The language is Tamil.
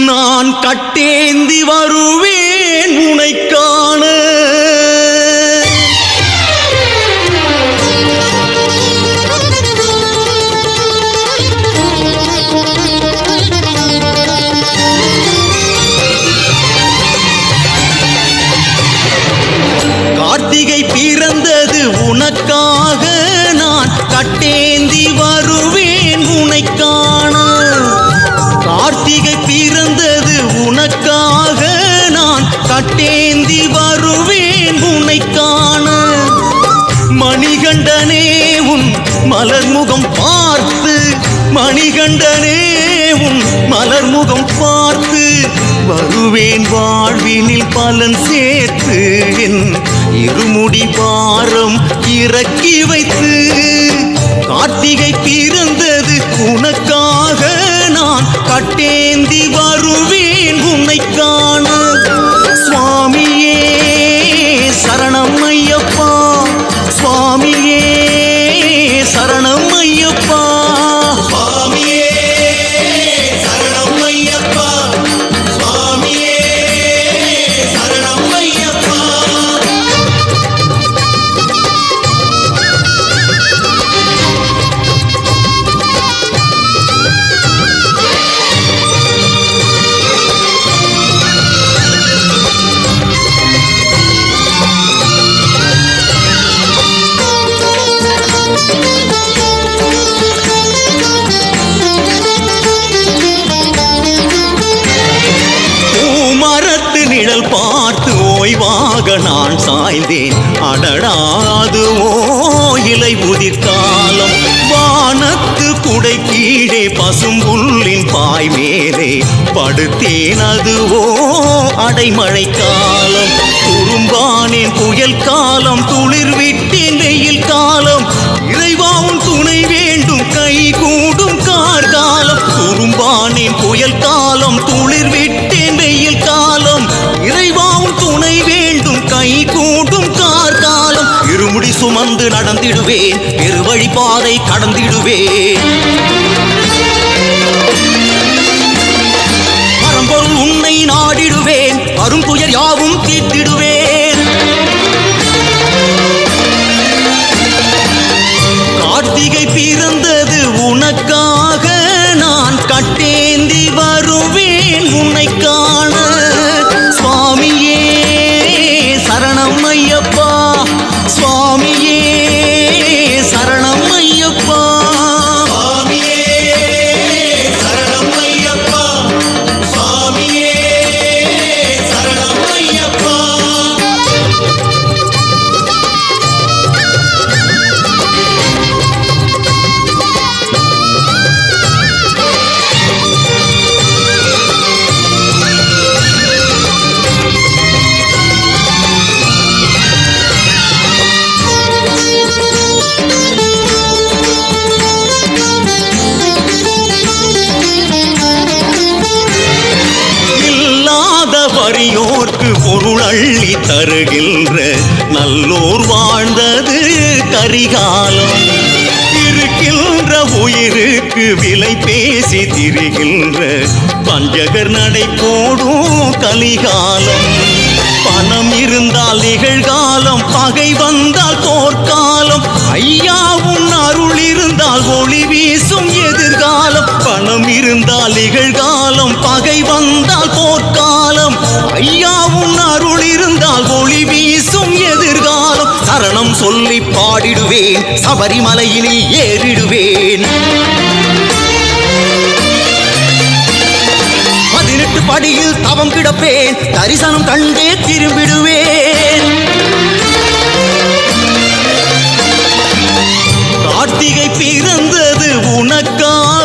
நான் கட்டேந்தி வருவேன் உனைக் காண. கார்த்திகை பிறந்தது உனக்காக, நான் கட்டேந்தி வருவேன் உனைக் காண. கார்த்திகை பிறந்தது உனக்காக, நான் கட்டேந்தி வருவேன் உனைக் காண. மணிகண்டனே உன் மலர்முகம் பார்த்து, மணிகண்டனே உன் மலர்முகம் பார்த்து, வருவேன் வாழ்வினில் பலன் சேர்த்து, என் இருமுடி பாரம் இறக்கி வைத்து. கார்த்திகை பிறந்தது உனக்காக, நான் கட்டேந்தி வருவேன் உனைக் காண. சுவாமியே சரணம் ஐயப்பா, சுவாமியே சரணம் ஐயப்பா, சுவாமியே சரணம் ஐயப்பா, சுவாமியே சரணம் ஐயப்பா. நிழல் பார்த்து ஓய்வாக நான் சாய்ந்தேன். அடடாதுவோ இலை உதிர்காலம், வானத்து குடை கீழே பசும்புல்லின் பாய் மேலே படுத்தேன். அதுவோ அடைமழை காலம், துரும்பானேன் புயல் காலம், துளிர் விட்டேன் வெயில் காலம். இறைவாவும் துணை வேண்டும் கை கூடும் கார்காலம். துரும்பானேன் புயல் காலம், துளிர் விட்டேன் வெயில் காலம். இறைவாவும் துணை வேண்டும் கை கூடும் கார்காலம். இருமுடி சுமந்து நடந்திடுவேன், பெருவழி பாதை கடந்திடுவேன். பரம்பொருள் உன்னை நாடிடுவேன், வரும் துயர் யாவும் தீர்த்திடுவேன். கார்த்திகை பிறந்தது உனக்காக, நான் கட்டேந்தி வருவேன் உனைக் காண. சுவாமியே சரணம் ஐயப்பா, சுவாமியே சரணம் ஐயப்பா, சுவாமியே சரணம் ஐயப்பா, சுவாமியே சரணம் ஐயப்பா. வறியோர்க்கு பொருள் அள்ளி தருகின்ற நல்லோர் வாழ்ந்தது கரிகாலம். இருக்கின்ற உயிருக்கு விலை பேசி திரிகின்ற பஞ்சகர் நடை போடும் கலிகாலம். பணம் இருந்தால் நிகழ்காலம், பகை வந்தால் போர்க்காலம். ஐயா உன் அருள் இருந்தால் ஒளி வீசும் எதிர்காலம். பணம் இருந்தால் நிகழ்காலம், பகை வந்தால் போர்க்காலம். ஐயா உன் அருள் இருந்தால் ஒளி வீசும் எதிர்காலம். சரணம் சொல்லி பாடிடுவேன், சபரிமலையினில் ஏறிடுவேன். 18 படியில் தவம் கிடப்பேன், தரிசனம் கண்டே திரும்பிடுவேன். கார்த்திகை பிறந்தது உனக்காக,